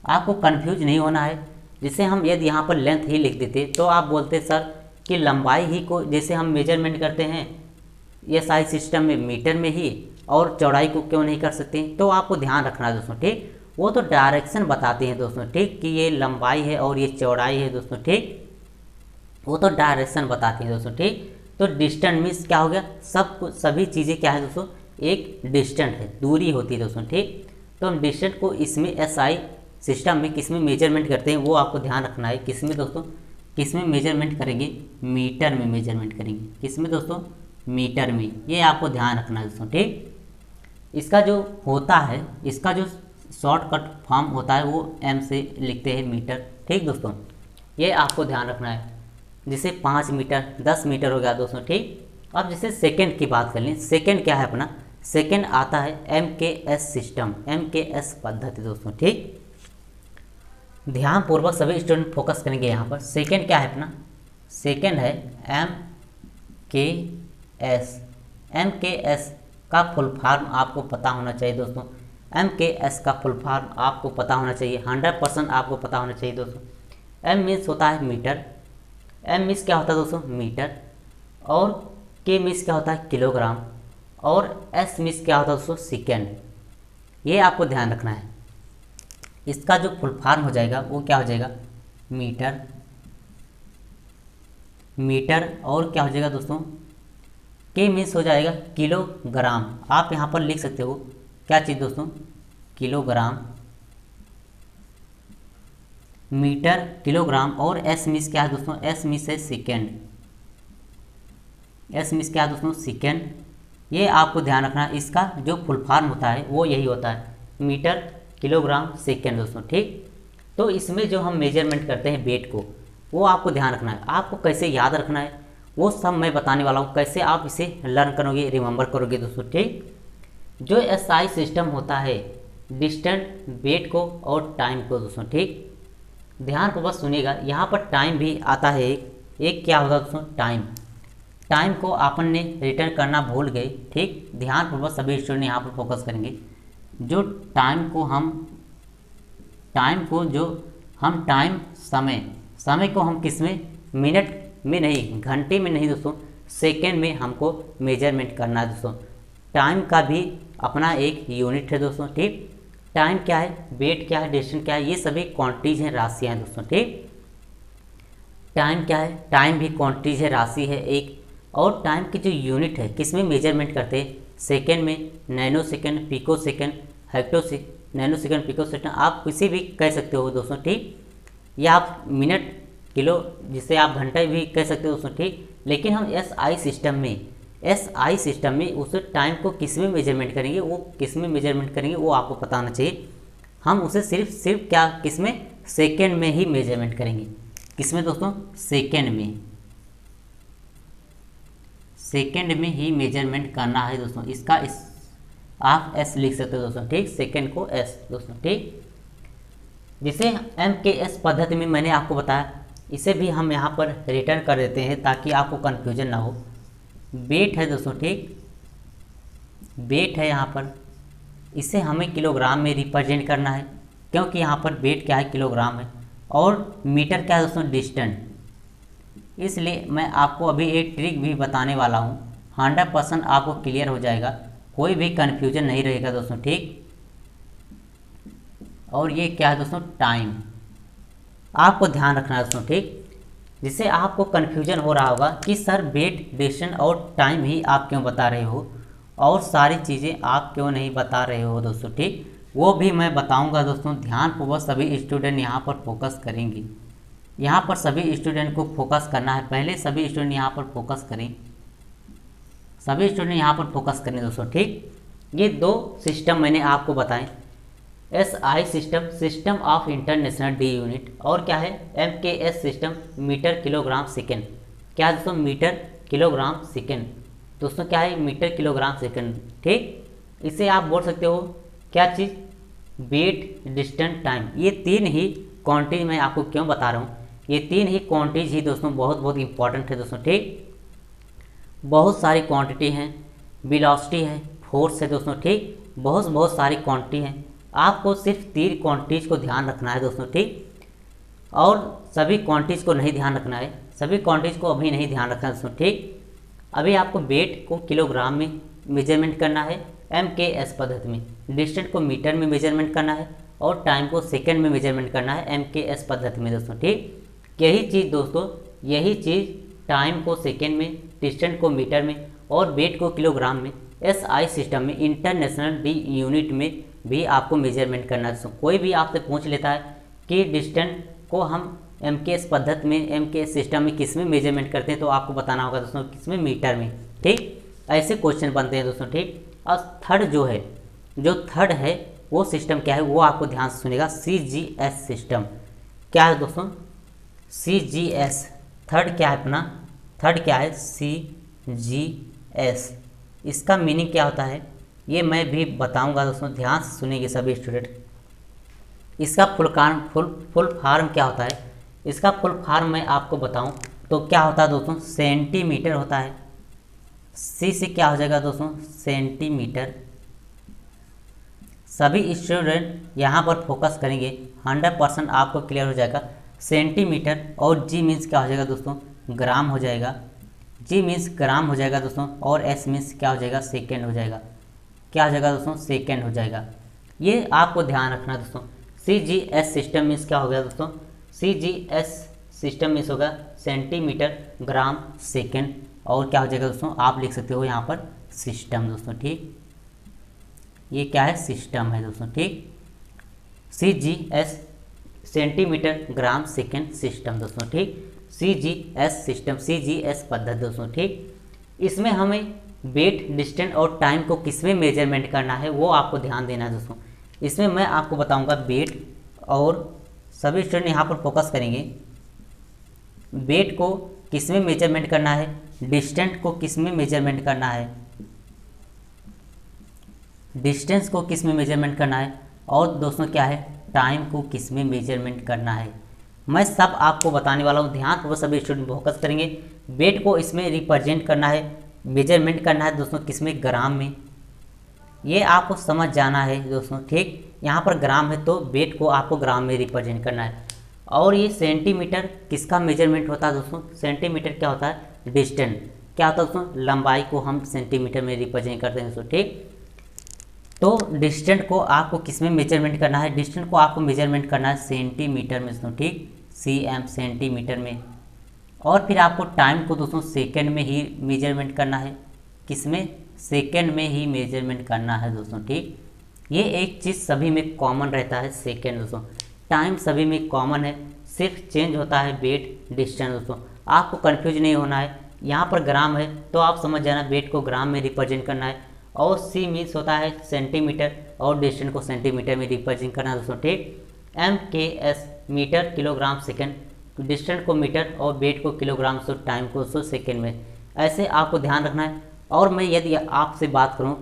आपको कंफ्यूज नहीं होना है। जैसे हम यदि यहाँ पर लेंथ ही लिख देते तो आप बोलते सर कि लंबाई ही को जैसे हम मेजरमेंट करते हैं SI सिस्टम में मीटर में ही, और चौड़ाई को क्यों नहीं कर सकते? तो आपको ध्यान रखना है दोस्तों, ठीक। वो तो डायरेक्शन बताते हैं दोस्तों, ठीक, कि ये लंबाई है और ये चौड़ाई है दोस्तों, ठीक, वो तो डायरेक्शन बताती है दोस्तों, ठीक। तो डिस्टेंस मीन्स क्या हो गया? सभी चीज़ें क्या है दोस्तों? एक डिस्टेंट है, दूरी होती है दोस्तों, ठीक। तो हम डिस्टेंट को इसमें SI सिस्टम में किस में मेजरमेंट करते हैं वो आपको ध्यान रखना है। किस में दोस्तों? किस में मेजरमेंट करेंगे? मीटर में मेजरमेंट करेंगे। किस में दोस्तों? मीटर में। ये आपको ध्यान रखना है दोस्तों, ठीक। इसका जो होता है, इसका जो शॉर्टकट फॉर्म होता है वो m से लिखते हैं मीटर। ठीक दोस्तों, ये आपको ध्यान रखना है। जैसे 5 मीटर 10 मीटर हो गया दोस्तों। ठीक, अब जैसे सेकंड की बात कर लें, सेकंड क्या है अपना, सेकंड आता है MKS सिस्टम, MKS पद्धति दोस्तों। ठीक, ध्यानपूर्वक सभी स्टूडेंट फोकस करेंगे यहाँ पर। सेकंड क्या है अपना, सेकंड है MKS। MKS का फुल फॉर्म आपको पता होना चाहिए दोस्तों। MKS का फुल फॉर्म आपको पता होना चाहिए, 100% आपको पता होना चाहिए दोस्तों। M मीन्स होता है मीटर, M मीन्स क्या होता है दोस्तों, मीटर, और K मीन्स क्या होता है, किलोग्राम, और S मीन्स क्या होता है दोस्तों, सेकेंड। ये आपको ध्यान रखना है। इसका जो फुल फॉर्म हो जाएगा वो क्या हो जाएगा, मीटर, मीटर, और क्या हो जाएगा दोस्तों, K मीन्स हो जाएगा किलोग्राम। आप यहाँ पर लिख सकते हो क्या चीज़ दोस्तों, किलोग्राम, मीटर, किलोग्राम, और S मीन्स क्या है दोस्तों, S मीन्स है सेकेंड, S मीन्स क्या है दोस्तों, सेकेंड। ये आपको ध्यान रखना है। इसका जो फुल फॉर्म होता है वो यही होता है, मीटर, किलोग्राम, सेकेंड दोस्तों। ठीक, तो इसमें जो हम मेजरमेंट करते हैं वेट को, वो आपको ध्यान रखना है। आपको कैसे याद रखना है वो सब मैं बताने वाला हूँ, कैसे आप इसे लर्न करोगे, रिमेंबर करोगे दोस्तों। ठीक, जो SI सिस्टम होता है, डिस्टेंस, वेट को और टाइम को दोस्तों। ठीक, ध्यानपूर्वक सुनिएगा, यहाँ पर टाइम भी आता है। एक क्या होगा दोस्तों, टाइम। टाइम को अपन ने रिटर्न करना भूल गए। ठीक, ध्यानपूर्वक सभी स्टूडेंट यहाँ पर फोकस करेंगे। जो टाइम को समय को हम किस में, मिनट में नहीं, घंटे में नहीं दोस्तों, सेकेंड में हमको मेजरमेंट करना है दोस्तों। टाइम का भी अपना एक यूनिट है दोस्तों। ठीक, टाइम क्या है, वेट क्या है, डिस्टेंस क्या है, ये सभी क्वांटिटीज हैं, राशियाँ हैं दोस्तों। ठीक, टाइम क्या है, टाइम भी क्वांटिटीज है, राशि है एक, और टाइम की जो यूनिट है किस में मेजरमेंट करते हैं, सेकेंड में, nanosecond, picosecond, nanosecond, picosecond, आप किसी भी कह सकते हो दोस्तों। ठीक, या आप मिनट, किलो, जिसे आप घंटा भी कह सकते हो दोस्तों। ठीक, लेकिन हम SI सिस्टम में उस टाइम को किस में मेजरमेंट करेंगे, वो किस में मेजरमेंट करेंगे वो आपको पता होना चाहिए। हम उसे सिर्फ क्या, किस में, सेकेंड में ही मेजरमेंट करेंगे। किस में दोस्तों, सेकेंड में ही मेजरमेंट करना है दोस्तों। इसका आप S लिख सकते हो दोस्तों। ठीक, सेकेंड को S दोस्तों। ठीक, जिसे MKS पद्धति में मैंने आपको बताया, इसे भी हम यहाँ पर रिटर्न कर देते हैं ताकि आपको कन्फ्यूजन ना हो। वेट है दोस्तों। ठीक, वेट है यहाँ पर, इसे हमें किलोग्राम में रिप्रेजेंट करना है, क्योंकि यहाँ पर वेट क्या है, किलोग्राम है, और मीटर क्या है दोस्तों, डिस्टेंस। इसलिए मैं आपको अभी एक ट्रिक भी बताने वाला हूँ, 100% आपको क्लियर हो जाएगा, कोई भी कन्फ्यूजन नहीं रहेगा दोस्तों। ठीक, और ये क्या है दोस्तों, टाइम। आपको ध्यान रखना है दोस्तों। ठीक, जिससे आपको कन्फ्यूजन हो रहा होगा कि सर वेट, डिस्टेंस और टाइम ही आप क्यों बता रहे हो, और सारी चीज़ें आप क्यों नहीं बता रहे हो दोस्तों। ठीक, वो भी मैं बताऊंगा दोस्तों। ध्यानपूर्वक सभी स्टूडेंट यहाँ पर फोकस करेंगे। यहाँ पर सभी स्टूडेंट को फोकस करना है। पहले सभी स्टूडेंट यहाँ पर फोकस करें, सभी स्टूडेंट यहाँ पर फोकस करें दोस्तों। ठीक, ये दो सिस्टम मैंने आपको बताएं, SI system, system of international de unit, और क्या है MKS system, metre, kilogram, second. क्या है दोस्तों, मीटर, किलोग्राम, सेकेंड दोस्तों। क्या है, मीटर, किलोग्राम, सेकेंड। ठीक, इसे आप बोल सकते हो क्या चीज़, वेट, डिस्टेंस, टाइम। ये तीन ही क्वांटिटी मैं आपको क्यों बता रहा हूँ, ये तीन ही क्वांटिटीज ही दोस्तों बहुत इंपॉर्टेंट है दोस्तों। ठीक, बहुत सारी क्वांटिटी हैं, वेलोसिटी है, फोर्स है दोस्तों। ठीक, बहुत सारी क्वांटिटी हैं। आपको सिर्फ 3 क्वांटिटीज़ को ध्यान रखना है दोस्तों। ठीक, और सभी क्वांटिटीज़ को नहीं ध्यान रखना है, सभी क्वांटिटीज़ को अभी नहीं ध्यान रखना है दोस्तों। ठीक, अभी आपको वेट को किलोग्राम में मेजरमेंट करना है MKS पद्धति में, डिस्टेंस को मीटर में मेजरमेंट करना है, और टाइम को सेकंड में मेजरमेंट करना है MKS पद्धति में दोस्तों। ठीक, यही चीज़ दोस्तों, यही चीज़ टाइम को सेकंड में, डिस्टेंस को मीटर में, और वेट को किलोग्राम में, SI सिस्टम में, इंटरनेशनल डी यूनिट में भी आपको मेजरमेंट करना है दोस्तों। कोई भी आपसे पूछ लेता है कि डिस्टेंस को हम MKS पद्धति में, MKS सिस्टम में किस में मेजरमेंट करते हैं, तो आपको बताना होगा दोस्तों किस में, मीटर में। ठीक, ऐसे क्वेश्चन बनते हैं दोस्तों। ठीक, और थर्ड जो है जो थर्ड है वो सिस्टम क्या है, वो आपको ध्यान से सुनेगा, CGS सिस्टम। क्या है दोस्तों, CGS। थर्ड क्या है अपना, थर्ड क्या है, CGS। इसका मीनिंग क्या होता है ये मैं भी बताऊंगा दोस्तों, ध्यान से सुनेंगे सभी स्टूडेंट। इसका फुल फॉर्म क्या होता है, इसका फुल फॉर्म मैं आपको बताऊं तो क्या होता है दोस्तों, सेंटीमीटर होता है। सी से क्या हो जाएगा दोस्तों, सेंटीमीटर। सभी स्टूडेंट यहाँ पर फोकस करेंगे, 100% आपको क्लियर हो जाएगा। सेंटीमीटर और जी मीन्स क्या हो जाएगा दोस्तों, ग्राम हो जाएगा। जी मीन्स ग्राम हो जाएगा दोस्तों, और एस मीन्स क्या हो जाएगा, सेकेंड हो जाएगा। क्या हो जाएगा दोस्तों, सेकेंड हो जाएगा। ये आपको ध्यान रखना दोस्तों। CGS सिस्टम मीन्स क्या हो गया दोस्तों, CGS सिस्टम मीन्स होगा सेंटीमीटर, ग्राम, सेकेंड, और क्या हो जाएगा दोस्तों, आप लिख सकते हो यहाँ पर सिस्टम दोस्तों, ठीक। ये क्या है, सिस्टम है दोस्तों, ठीक। CGS सेंटीमीटर, ग्राम, सेकेंड, सिस्टम दोस्तों, ठीक। CGS सिस्टम, CGS पद्धति दोस्तों, ठीक। इसमें हमें वेट, डिस्टेंस और टाइम को किसमें मेजरमेंट करना है वो आपको ध्यान देना है दोस्तों। इसमें मैं आपको बताऊंगा वेट, और सभी स्टूडेंट यहाँ पर फोकस करेंगे। वेट को किसमें मेजरमेंट करना है, डिस्टेंस को किसमें मेजरमेंट करना है, डिस्टेंस को किस में मेजरमेंट करना है, और दोस्तों क्या है, टाइम को किस में मेजरमेंट करना है। मैं सब आपको बताने वाला हूँ, ध्यान वो सभी स्टूडेंट फोकस करेंगे। वेट को इसमें रिप्रेजेंट करना है, मेजरमेंट करना है दोस्तों किसमें, ग्राम में। ये आपको समझ जाना है दोस्तों, ठीक। यहाँ पर ग्राम है तो वेट को आपको ग्राम में रिप्रेजेंट करना है। और ये सेंटीमीटर किसका मेजरमेंट होता है दोस्तों, सेंटीमीटर क्या होता है, डिस्टेंस। क्या होता है दोस्तों, लंबाई को हम सेंटीमीटर में रिप्रेजेंट करते हैं दोस्तों, ठीक। तो डिस्टेंस को आपको किस में मेजरमेंट करना है, डिस्टेंस को आपको मेजरमेंट करना है सेंटीमीटर में दोस्तों, ठीक, cm सेंटीमीटर में। और फिर आपको टाइम को दोस्तों सेकंड में ही मेजरमेंट करना है, किस में, सेकंड में ही मेजरमेंट करना है दोस्तों, ठीक। ये एक चीज़ सभी में कॉमन रहता है, सेकंड दोस्तों। टाइम सभी में कॉमन है, सिर्फ चेंज होता है वेट, डिस्टेंस दोस्तों। आपको कन्फ्यूज नहीं होना है। यहाँ पर ग्राम है तो आप समझ जाना वेट को ग्राम में रिप्रेजेंट करना है, और सी मीन्स होता है सेंटीमीटर, और डिस्टेंस को सेंटीमीटर में रिप्रेजेंट करना है दोस्तों, ठीक। MKS metre, kilogram, second, distance को मीटर और वेट को किलोग्राम, सो टाइम को सो सेकंड में। ऐसे आपको ध्यान रखना है। और मैं यदि आपसे बात करूं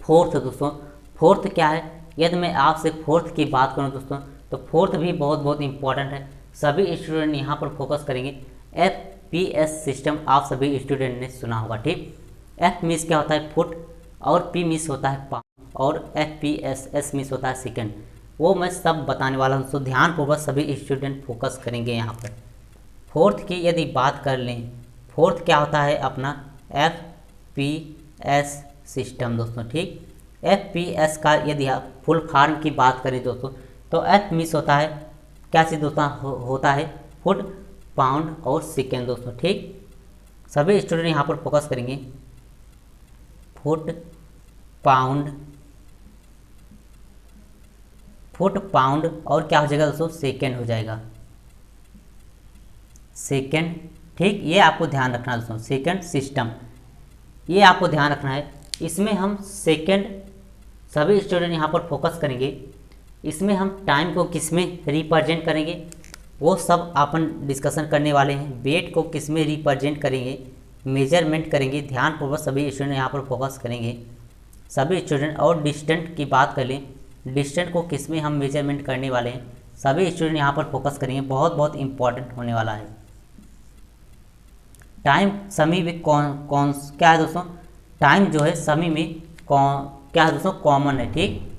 फोर्थ दोस्तों, फोर्थ क्या है, यदि मैं आपसे फोर्थ की बात करूं दोस्तों तो फोर्थ भी बहुत बहुत इंपॉर्टेंट है। सभी स्टूडेंट यहाँ पर फोकस करेंगे। FPS सिस्टम आप सभी स्टूडेंट ने सुना होगा, ठीक। F मीन्स क्या होता है, फुट, और P मीन्स होता है पाउंड, और FPS S मीन्स होता है सेकंड। वो मैं सब बताने वाला हूँ, तो ध्यानपूर्वक सभी स्टूडेंट फोकस करेंगे यहाँ पर। फोर्थ की यदि बात कर लें, फोर्थ क्या होता है अपना, FPS सिस्टम दोस्तों, ठीक। FPS का यदि आप फुल फॉर्म की बात करें दोस्तों तो F मीन्स होता है क्या चीज़ दोस्तों, होता है फुट, पाउंड और सेकेंड दोस्तों, ठीक। सभी स्टूडेंट यहाँ पर फोकस करेंगे। फुट, पाउंड, फुट, पाउंड और क्या हो जाएगा दोस्तों, सेकेंड हो जाएगा, सेकेंड, ठीक। ये आपको ध्यान रखना है दोस्तों, सेकेंड सिस्टम, ये आपको ध्यान रखना है। इसमें हम सेकेंड, सभी स्टूडेंट यहाँ पर फोकस करेंगे। इसमें हम टाइम को किस में रिप्रेजेंट करेंगे वो सब अपन डिस्कशन करने वाले हैं। वेट को किस में रिप्रेजेंट करेंगे, मेजरमेंट करेंगे। ध्यानपूर्वक सभी स्टूडेंट यहाँ पर फोकस करेंगे, सभी स्टूडेंट। और डिस्टेंस की बात कर लें, डिस्टेंस को किस में हम मेजरमेंट करने वाले हैं, सभी स्टूडेंट यहाँ पर फोकस करेंगे, बहुत बहुत इंपॉर्टेंट होने वाला है। टाइम सभी में कौन क्या है दोस्तों, टाइम जो है सभी में क्या है दोस्तों, कॉमन है, ठीक।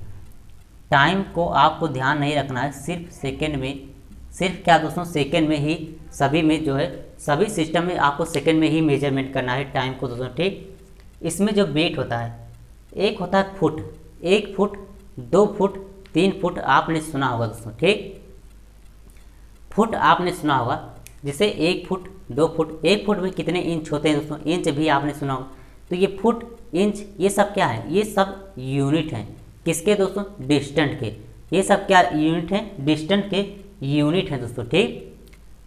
टाइम को आपको ध्यान नहीं रखना है, सिर्फ सेकेंड में, सिर्फ क्या दोस्तों, सेकेंड में ही सभी में जो है, सभी सिस्टम में आपको सेकेंड में ही मेजरमेंट करना है टाइम को दोस्तों, ठीक। इसमें जो वेट होता है, एक होता है फुट, 1 फुट, 2 फुट, 3 फुट आपने सुना होगा दोस्तों, ठीक। फुट आपने सुना होगा, जैसे 1 फुट, 2 फुट, 1 फुट में कितने इंच होते हैं दोस्तों, इंच भी आपने सुना होगा। तो ये फुट, इंच, ये सब क्या है, ये सब यूनिट हैं, किसके दोस्तों, डिस्टेंस के। ये सब क्या यूनिट हैं, डिस्टेंस के यूनिट हैं दोस्तों, ठीक।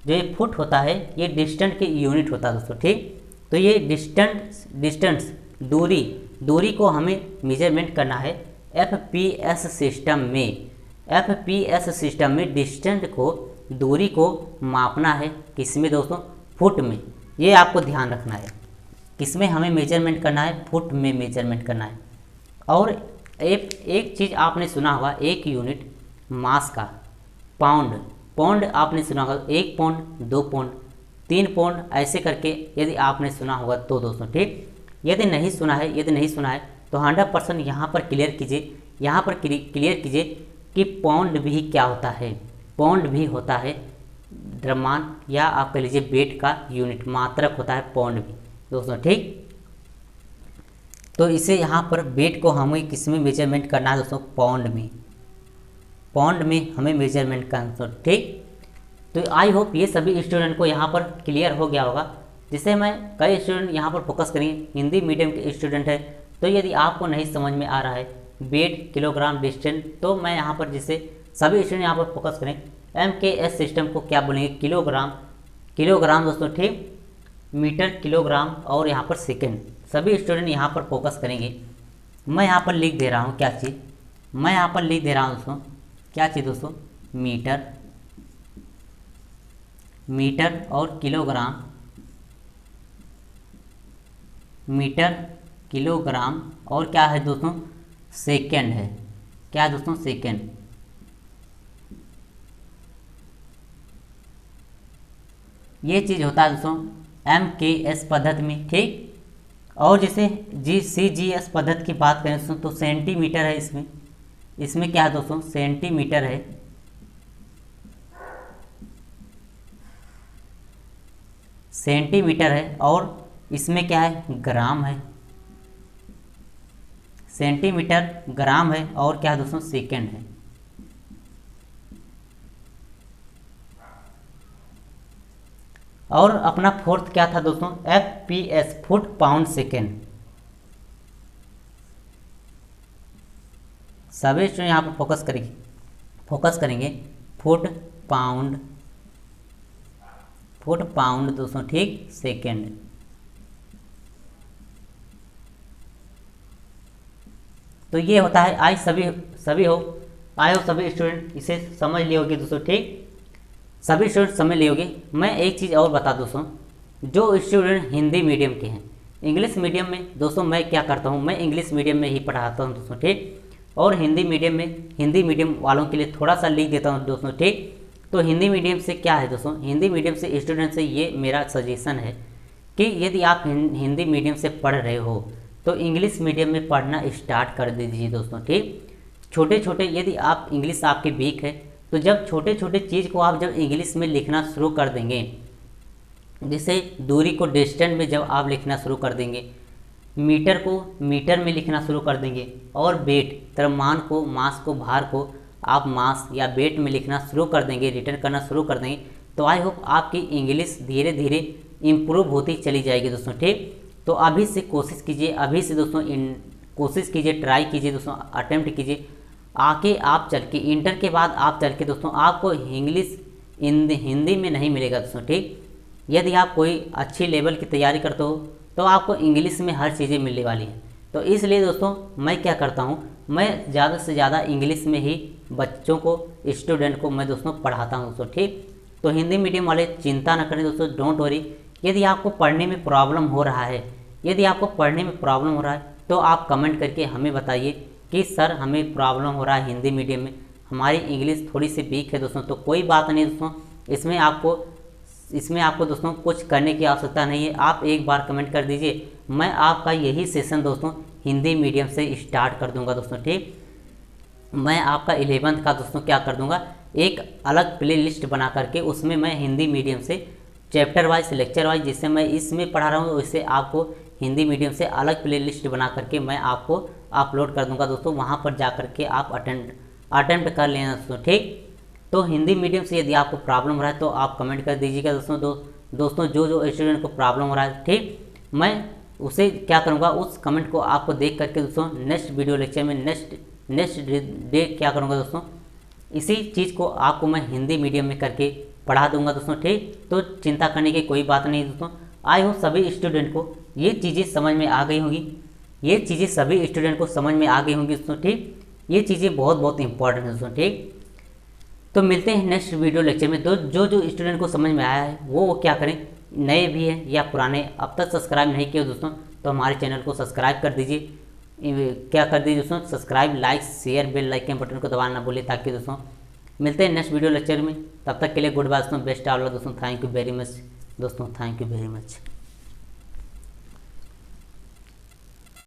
जो ये फुट होता है ये डिस्टेंस के यूनिट होता है दोस्तों, ठीक। तो ये डिस्टेंस, दूरी, दूरी को हमें मेजरमेंट करना है FPS सिस्टम में। FPS सिस्टम में डिस्टेंस को, दूरी को मापना है किस में दोस्तों, फुट में। ये आपको ध्यान रखना है, किस में हमें मेजरमेंट करना है, फुट में मेजरमेंट करना है। और एक चीज़ आपने सुना होगा, एक यूनिट मास का पाउंड, पाउंड आपने सुना होगा, 1 पाउंड, 2 पाउंड, 3 पाउंड, ऐसे करके यदि आपने सुना होगा तो दोस्तों ठीक। यदि नहीं सुना है तो 100% यहाँ पर क्लियर कीजिए, यहाँ पर क्लियर कीजिए कि पाउंड भी क्या होता है। पाउंड भी होता है द्रव्यमान या आप कह लीजिए वेट का यूनिट, मात्रक होता है पाउंड भी दोस्तों ठीक। तो इसे यहाँ पर वेट को हमें किस में मेजरमेंट करना है दोस्तों, पाउंड में। पाउंड में हमें मेजरमेंट करना ठीक। तो आई होप ये सभी स्टूडेंट को यहाँ पर क्लियर हो गया होगा, जिससे मैं कई स्टूडेंट यहाँ पर फोकस करेंगे, हिंदी मीडियम के स्टूडेंट है। तो यदि आपको नहीं समझ में आ रहा है वेट, किलोग्राम, डिस्टेंस, तो मैं यहाँ पर जिससे सभी स्टूडेंट यहाँ पर फोकस करें, MKS सिस्टम को क्या बोलेंगे, किलोग्राम, किलोग्राम दोस्तों ठीक, मीटर, किलोग्राम और यहाँ पर सेकेंड, सभी स्टूडेंट यहाँ पर फोकस करेंगे। मैं यहाँ पर लिख दे रहा हूँ क्या चीज़, मैं यहाँ पर लिख दे रहा हूँ दोस्तों, क्या चीज़ दोस्तों, मीटर, मीटर और किलोग्राम, मीटर, किलोग्राम और क्या है दोस्तों, सेकेंड है। क्या है दोस्तों, सेकेंड। ये चीज़ होता है दोस्तों MKS पद्धति में ठीक। और जैसे CGS पद्धति की बात करें दोस्तों तो सेंटीमीटर है इसमें, इसमें क्या है दोस्तों, सेंटीमीटर है। सेंटीमीटर है और इसमें क्या है, ग्राम है। सेंटीमीटर, ग्राम है और क्या है दोस्तों, सेकंड है। और अपना फोर्थ क्या था दोस्तों, FPS, फुट पाउंड सेकेंड। सभी स्टूडेंट यहाँ पर फोकस करेंगे फुट पाउंड, फुट पाउंड दोस्तों ठीक, सेकेंड। तो ये होता है। आई सभी हो सभी स्टूडेंट इसे समझ लिए होगे दोस्तों ठीक, सभी स्टूडेंट समझ लिए होगे। मैं एक चीज़ और बता दोस्तों, जो स्टूडेंट हिंदी मीडियम के हैं, इंग्लिश मीडियम में दोस्तों मैं क्या करता हूँ, मैं इंग्लिश मीडियम में ही पढ़ाता हूँ दोस्तों ठीक। और हिंदी मीडियम में, हिंदी मीडियम वालों के लिए थोड़ा सा लिख देता हूँ दोस्तों ठीक। तो हिंदी मीडियम से क्या है दोस्तों, हिंदी मीडियम से स्टूडेंट से ये मेरा सजेशन है कि यदि आप हिंदी मीडियम से पढ़ रहे हो तो इंग्लिश मीडियम में पढ़ना स्टार्ट कर दीजिए दोस्तों ठीक। छोटे छोटे, यदि आप इंग्लिश आपके वीक है तो जब छोटे छोटे चीज़ को आप जब इंग्लिश में लिखना शुरू कर देंगे, जैसे दूरी को डिस्टेंस में जब आप लिखना शुरू कर देंगे, मीटर को मीटर में लिखना शुरू कर देंगे, और वेट, द्रव्यमान को, मास को, भार को आप मास या वेट में लिखना शुरू कर देंगे, रिटर्न करना शुरू कर देंगे, तो आई होप आपकी इंग्लिश धीरे धीरे इम्प्रूव होती चली जाएगी दोस्तों ठीक। तो अभी से कोशिश कीजिए, अभी से दोस्तों कोशिश कीजिए, ट्राई कीजिए दोस्तों, अटेम्प्ट कीजिए। आके आप चल के इंटर के बाद आप चल के दोस्तों आपको इंग्लिश हिंदी में नहीं मिलेगा दोस्तों ठीक। यदि आप कोई अच्छी लेवल की तैयारी करते हो तो आपको इंग्लिश में हर चीज़ें मिलने वाली हैं। तो इसलिए दोस्तों मैं क्या करता हूँ, मैं ज़्यादा से ज़्यादा इंग्लिश में ही बच्चों को, स्टूडेंट को मैं दोस्तों पढ़ाता हूँ दोस्तों ठीक। तो हिंदी मीडियम वाले चिंता न करें दोस्तों, डोंट वरी। यदि आपको पढ़ने में प्रॉब्लम हो रहा है, यदि आपको पढ़ने में प्रॉब्लम हो रहा है तो आप कमेंट करके हमें बताइए कि सर हमें प्रॉब्लम हो रहा है हिंदी मीडियम में, हमारी इंग्लिश थोड़ी सी वीक है दोस्तों। तो कोई बात नहीं दोस्तों, इसमें आपको दोस्तों कुछ करने की आवश्यकता नहीं है। आप एक बार कमेंट कर दीजिए, मैं आपका यही सेशन दोस्तों हिंदी मीडियम से स्टार्ट कर दूंगा दोस्तों ठीक। मैं आपका 11th का दोस्तों क्या कर दूंगा, एक अलग प्ले लिस्ट बना करके उसमें मैं हिंदी मीडियम से चैप्टर वाइज, लेक्चर वाइज, जिससे मैं इसमें पढ़ा रहा हूँ वैसे आपको हिंदी मीडियम से अलग प्ले लिस्ट बना करके मैं आपको अपलोड कर दूंगा दोस्तों। वहाँ पर जा करके आप अटेम्प्ट कर लेना दोस्तों ठीक। तो हिंदी मीडियम से यदि आपको प्रॉब्लम हो रहा है तो आप कमेंट कर दीजिएगा दोस्तों। दोस्तों जो स्टूडेंट को प्रॉब्लम हो रहा है ठीक, मैं उसे क्या करूँगा, उस कमेंट को आपको देख करके दोस्तों नेक्स्ट वीडियो लेक्चर में नेक्स्ट डे क्या करूँगा दोस्तों, इसी चीज़ को आपको मैं हिंदी मीडियम में करके पढ़ा दूंगा दोस्तों ठीक। तो चिंता करने की कोई बात नहीं दोस्तों। आई होप सभी स्टूडेंट को ये चीज़ें समझ में आ गई होंगी। ये चीज़ें सभी स्टूडेंट को समझ में आ गई होंगी दोस्तों, ठीक। ये चीज़ें बहुत बहुत इंपॉर्टेंट है दोस्तों, ठीक। तो मिलते हैं नेक्स्ट वीडियो लेक्चर में। तो जो स्टूडेंट को समझ में आया है वो क्या करें, नए भी हैं या पुराने, अब तक सब्सक्राइब नहीं किया दोस्तों तो हमारे चैनल को सब्सक्राइब कर दीजिए। क्या कर दीजिए दोस्तों, subscribe, like, share, bell icon button को दबाना ना भूलिए, ताकि दोस्तों मिलते हैं नेक्स्ट वीडियो लेक्चर में। तब तक के लिए गुड बाय दोस्तों, बेस्ट ऑफ लक दोस्तों, थैंक यू वेरी मच दोस्तों, थैंक यू वेरी मच।